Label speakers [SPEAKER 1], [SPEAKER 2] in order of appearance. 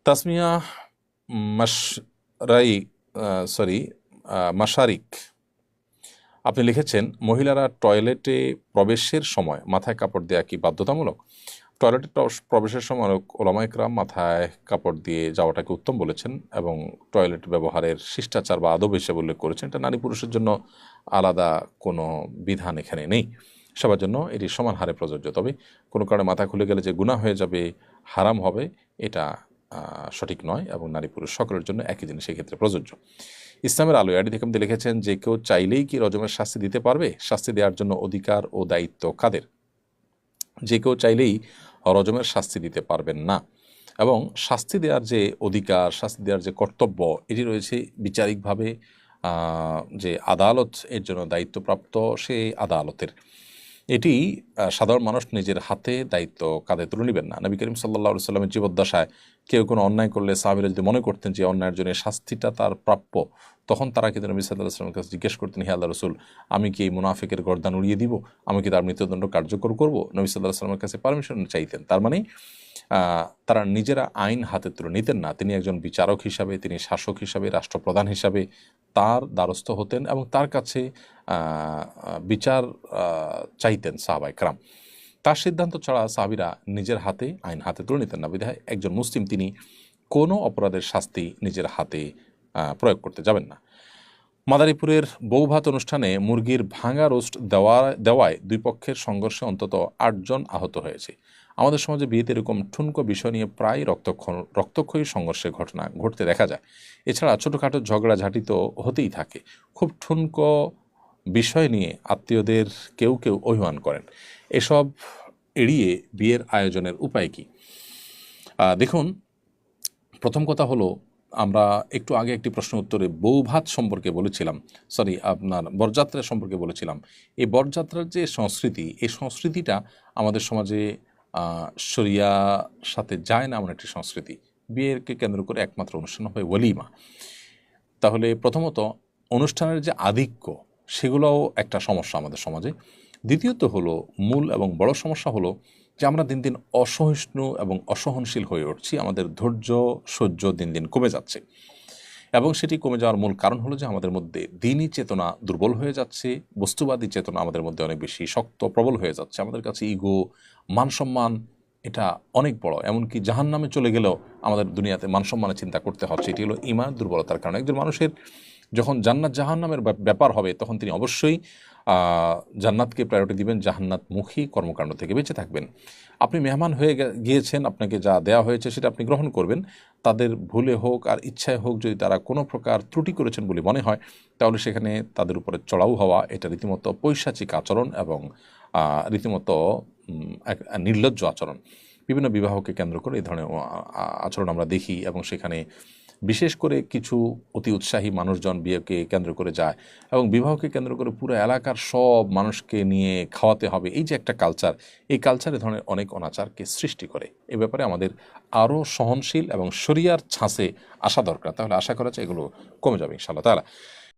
[SPEAKER 1] Tasmia মাশরাই sorry মাশারিক আপনি লিখেছেন, মহিলারা টয়লেটে প্রবেশের সময় মাথায় কাপড় দেওয়া কি বাধ্যতামূলক? টয়লেটে প্রবেশের সময় ওলামা ইকরাম মাথায় কাপড় দিয়ে যাওয়াটাকে উত্তম বলেছেন এবং টয়লেট ব্যবহারের শিষ্টাচার বা আদব হিসেবে উল্লেখ করেছেন। এটা নারী পুরুষের জন্য আলাদা কোনো বিধান এখানে নেই, সবার জন্য এটি সমান হারে প্রযোজ্য। তবে কোনো কারণে মাথা খুলে গেলে যে গুনাহ হয়ে যাবে, হারাম হবে, এটা সঠিক নয় এবং নারী পুরুষ সকলের জন্য একই জিনিস সেক্ষেত্রে প্রযোজ্য। ইসলামের আলোয় আইডি থেকে লিখেছেন যে কেউ চাইলেই কি রজমের শাস্তি দিতে পারবে? শাস্তি দেওয়ার জন্য অধিকার ও দায়িত্ব কাদের? যে কেউ চাইলেই রজমের শাস্তি দিতে পারবেন না এবং শাস্তি দেওয়ার যে অধিকার, শাস্তি দেওয়ার যে কর্তব্য, এটি রয়েছে বিচারিকভাবে যে আদালত এর জন্য দায়িত্বপ্রাপ্ত সেই আদালতের। এটি সাধারণ মানুষ নিজের হাতে দায়িত্ব কাঁধে তুলে নেবেন না। নবী করিম সাল্লাল্লাহু আলাইহি সাল্লামের জীবদ্দশায় কেউ কোনো অন্যায় করলে সাহাবীরা যদি মনে করতেন যে অন্যায়ের জন্য শাস্তিটা তার প্রাপ্য, তখন তারা কিন্তু নবী সাল্লাল্লাহু আলাইহি সাল্লামের কাছে জিজ্ঞেস করতেন, হে আল্লাহর রাসূল, আমি কি এই মুনাফিকের গর্দান উড়িয়ে দিব? আমি কি তার মৃত্যুদণ্ড কার্যকর করব? নবী সাল্লাল্লাহু আলাইহি সাল্লামের কাছে পারমিশন চাইতেন। তার মানে তারা নিজেরা আইন হাতে তুলে নিতেন না। তিনি একজন বিচারক হিসাবে, তিনি শাসক হিসাবে, রাষ্ট্রপ্রধান হিসাবে তার দ্বারস্থ হতেন এবং তার কাছে বিচার চাইতেন সাহাবায়ে কেরাম। তার সিদ্ধান্ত ছাড়া সাহাবীরা নিজের হাতে আইন হাতে তুলে নিতেন না। বিধায় একজন মুসলিম তিনি কোনো অপরাধের শাস্তি নিজের হাতে প্রয়োগ করতে যাবেন না। মাদারীপুরের বৌভাত অনুষ্ঠানে মুরগির ভাঙা রোস্ট দেওয়ায় দুই পক্ষের সংঘর্ষে অন্তত 8 জন আহত হয়েছে। আমাদের সমাজে বিয়েতে এরকম ঠুনকো বিষয় নিয়ে প্রায় রক্তক্ষয়ী সংঘর্ষের ঘটনা ঘটতে দেখা যায়। এছাড়া ছোটোখাটো ঝগড়াঝাঁটি তো হতেই থাকে। খুব ঠুনকো বিষয় নিয়ে আত্মীয়দের কেউ কেউ অভিমান করেন। এসব এড়িয়ে বিয়ের আয়োজনের উপায় কি? দেখুন, প্রথম কথা হলো, আমরা একটু আগে একটি প্রশ্ন উত্তরে বৌভাত সম্পর্কে বলেছিলাম, আপনার বরযাত্রা সম্পর্কে বলেছিলাম। এই বরযাত্রার যে সংস্কৃতি, এই সংস্কৃতিটা আমাদের সমাজে শরিয়ার সাথে যায় না এমন একটি সংস্কৃতি। বিয়েকে কেন্দ্র করে একমাত্র অনুষ্ঠান হয় ওলিমা। তাহলে প্রথমত অনুষ্ঠানের যে আধিক্য, সেগুলোও একটা সমস্যা আমাদের সমাজে। দ্বিতীয়ত হলো, মূল এবং বড় সমস্যা হলো যে আমরা দিন দিন অসহিষ্ণু এবং অসহনশীল হয়ে উঠছি। আমাদের ধৈর্য সহ্য দিন দিন কমে যাচ্ছে এবং সেটি কমে যাওয়ার মূল কারণ হলো যে আমাদের মধ্যে দ্বীনি চেতনা দুর্বল হয়ে যাচ্ছে, বস্তুবাদী চেতনা আমাদের মধ্যে অনেক বেশি শক্ত প্রবল হয়ে যাচ্ছে। আমাদের কাছে ইগো, মান সম্মান এটা অনেক বড়। এমনকি জাহান্নামে চলে গেলেও আমাদের দুনিয়াতে মান সম্মানের চিন্তা করতে হচ্ছে। এটি হলো ঈমান দুর্বলতার কারণে। একজন মানুষের যখন জান্নাত জাহান্নামের ব্যাপার হবে, তখন তিনি অবশ্যই জান্নাতকে প্রায়োরিটি দিবেন, জাহান্নাতমুখী কর্মকাণ্ড থেকে বেঁচে থাকবেন। আপনি মেহমান হয়ে গিয়েছেন, আপনাকে যা দেওয়া হয়েছে সেটা আপনি গ্রহণ করবেন। তাদের ভুলে হোক আর ইচ্ছায় হোক, যদি তারা কোনো প্রকার ত্রুটি করেছেন বলে মনে হয়, তাহলে সেখানে তাদের উপরে চড়াও হওয়া এটা রীতিমতো পৈশাচিক আচরণ এবং রীতিমতো এক নির্লজ্জ আচরণ। বিভিন্ন বিবাহকে কেন্দ্র করে এই ধরনের আচরণ আমরা দেখি এবং সেখানে বিশেষ করে কিছু অতি উৎসাহী মানুষজন বিয়েকে কেন্দ্র করে যায় এবং বিবাহকে কেন্দ্র করে পুরো এলাকার সব মানুষকে নিয়ে খাওয়াতে হবে। এই যে একটা কালচার, এই কালচার এ ধরনের অনেক অনাচারকে সৃষ্টি করে। এ ব্যাপারে আমাদের আরও সহনশীল এবং শরিয়ার ছাঁচে আসা দরকার। তাহলে আশা করা যায় এগুলো কমে যাবে ইনশাআল্লাহ তাআলা।